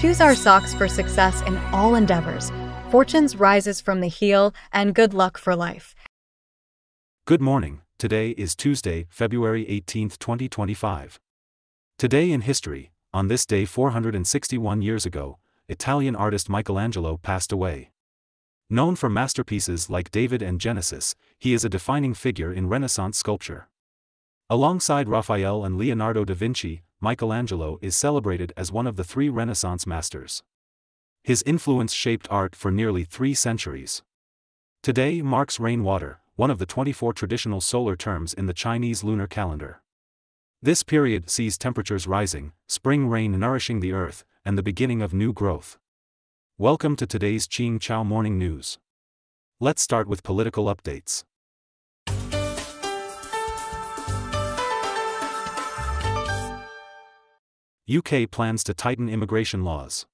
choose our socks for success in all endeavors. Fortunes rises from the heel, and good luck for life. Good morning. Today is Tuesday, February 18, 2025. Today in history, on this day 461 years ago, Italian artist Michelangelo passed away. Known for masterpieces like David and Genesis, he is a defining figure in Renaissance sculpture. Alongside Raphael and Leonardo da Vinci, Michelangelo is celebrated as one of the three Renaissance masters. His influence shaped art for nearly 3 centuries. Today marks rainwater, one of the 24 traditional solar terms in the Chinese lunar calendar. This period sees temperatures rising, spring rain nourishing the earth, and the beginning of new growth. Welcome to today's Qing Chao Morning News. Let's start with political updates. UK plans to tighten immigration laws.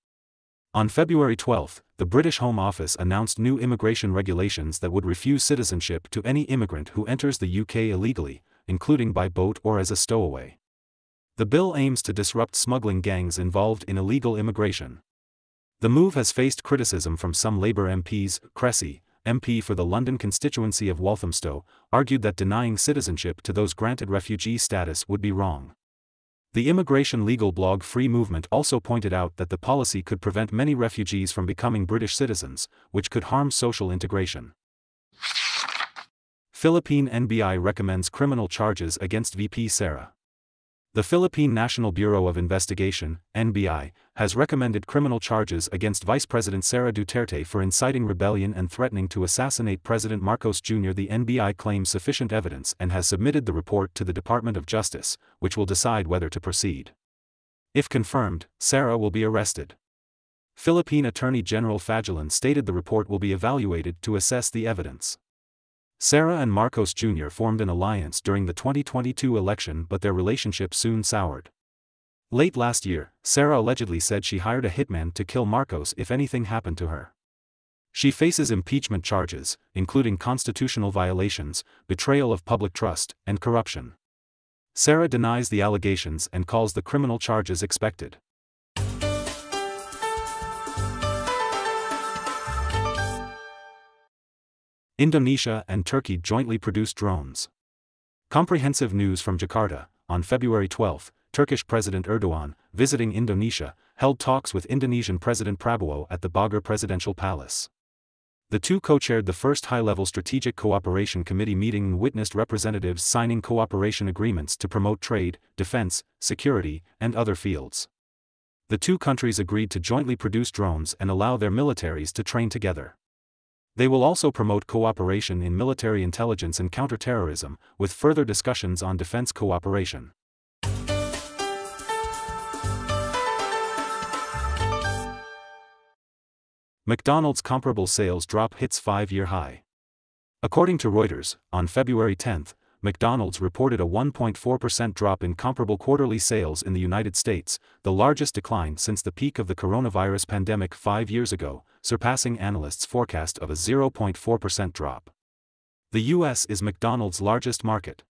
On February 12, the British Home Office announced new immigration regulations that would refuse citizenship to any immigrant who enters the UK illegally, including by boat or as a stowaway. The bill aims to disrupt smuggling gangs involved in illegal immigration. The move has faced criticism from some Labour MPs. Cressy, MP for the London constituency of Walthamstow, argued that denying citizenship to those granted refugee status would be wrong. The immigration legal blog Free Movement also pointed out that the policy could prevent many refugees from becoming British citizens, which could harm social integration. Philippine NBI recommends criminal charges against VP Sara. The Philippine National Bureau of Investigation, NBI, has recommended criminal charges against Vice President Sara Duterte for inciting rebellion and threatening to assassinate President Marcos Jr. The NBI claims sufficient evidence and has submitted the report to the Department of Justice, which will decide whether to proceed. If confirmed, Sara will be arrested. Philippine Attorney General Fagelan stated the report will be evaluated to assess the evidence. Sara and Marcos Jr. formed an alliance during the 2022 election, but their relationship soon soured. Late last year, Sara allegedly said she hired a hitman to kill Marcos if anything happened to her. She faces impeachment charges, including constitutional violations, betrayal of public trust, and corruption. Sara denies the allegations and calls the criminal charges expected. Indonesia and Turkey jointly produce drones. Comprehensive news from Jakarta. On February 12, Turkish President Erdogan, visiting Indonesia, held talks with Indonesian President Prabowo at the Bogor Presidential Palace. The two co-chaired the first high-level Strategic Cooperation Committee meeting and witnessed representatives signing cooperation agreements to promote trade, defense, security, and other fields. The two countries agreed to jointly produce drones and allow their militaries to train together. They will also promote cooperation in military intelligence and counterterrorism, with further discussions on defense cooperation. McDonald's comparable sales drop hits 5-year high. According to Reuters, on February 10, McDonald's reported a 1.4% drop in comparable quarterly sales in the United States, the largest decline since the peak of the coronavirus pandemic 5 years ago, surpassing analysts' forecast of a 0.4% drop. The U.S. is McDonald's largest market.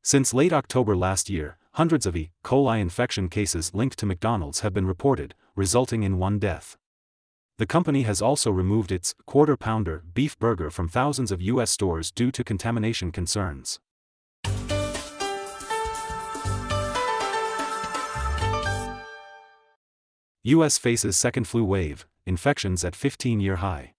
Since late October last year, hundreds of E. coli infection cases linked to McDonald's have been reported, resulting in 1 death. The company has also removed its Quarter Pounder beef burger from thousands of U.S. stores due to contamination concerns. U.S. faces second flu wave, infections at 15-year high.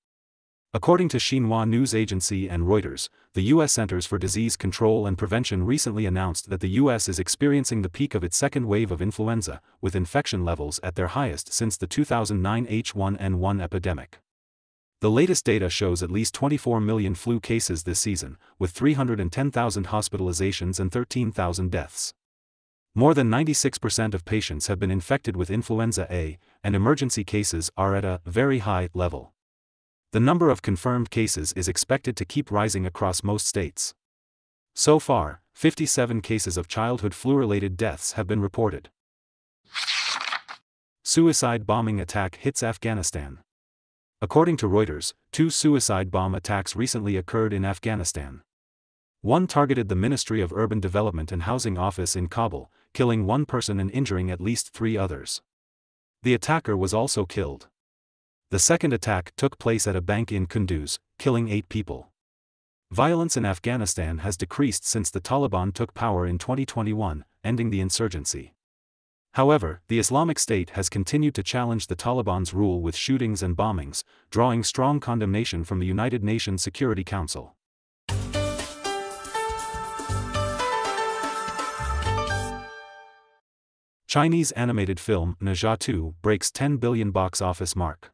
According to Xinhua News Agency and Reuters, the U.S. Centers for Disease Control and Prevention recently announced that the U.S. is experiencing the peak of its second wave of influenza, with infection levels at their highest since the 2009 H1N1 epidemic. The latest data shows at least 24 million flu cases this season, with 310,000 hospitalizations and 13,000 deaths. More than 96% of patients have been infected with influenza A, and emergency cases are at a very high level. The number of confirmed cases is expected to keep rising across most states. So far, 57 cases of childhood flu-related deaths have been reported. Suicide bombing attack hits Afghanistan. According to Reuters, 2 suicide bomb attacks recently occurred in Afghanistan. One targeted the Ministry of Urban Development and Housing office in Kabul, killing 1 person and injuring at least 3 others. The attacker was also killed. The second attack took place at a bank in Kunduz, killing 8 people. Violence in Afghanistan has decreased since the Taliban took power in 2021, ending the insurgency. However, the Islamic State has continued to challenge the Taliban's rule with shootings and bombings, drawing strong condemnation from the United Nations Security Council. Chinese animated film Ne Zha 2 breaks 10 billion box office mark.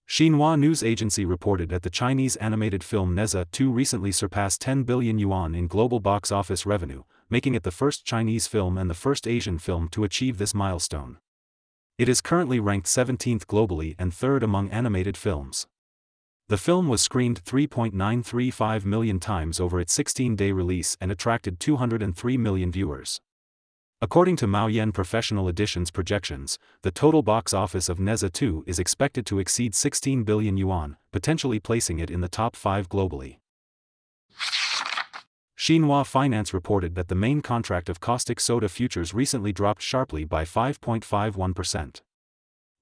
Xinhua news agency reported that the Chinese animated film Ne Zha 2 recently surpassed 10 billion yuan in global box office revenue, making it the first Chinese film and the first Asian film to achieve this milestone. It is currently ranked 17th globally and 3rd among animated films. The film was screened 3.935 million times over its 16-day release and attracted 203 million viewers. According to Maoyan Professional Editions projections, the total box office of Ne Zha 2 is expected to exceed 16 billion yuan, potentially placing it in the top 5 globally. Xinhua Finance reported that the main contract of caustic soda futures recently dropped sharply by 5.51%.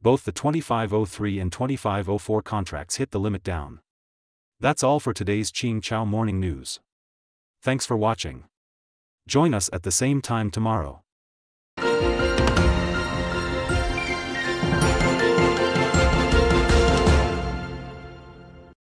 Both the 2503 and 2504 contracts hit the limit down. That's all for today's Qing Chao Morning News. Thanks for watching. Join us at the same time tomorrow.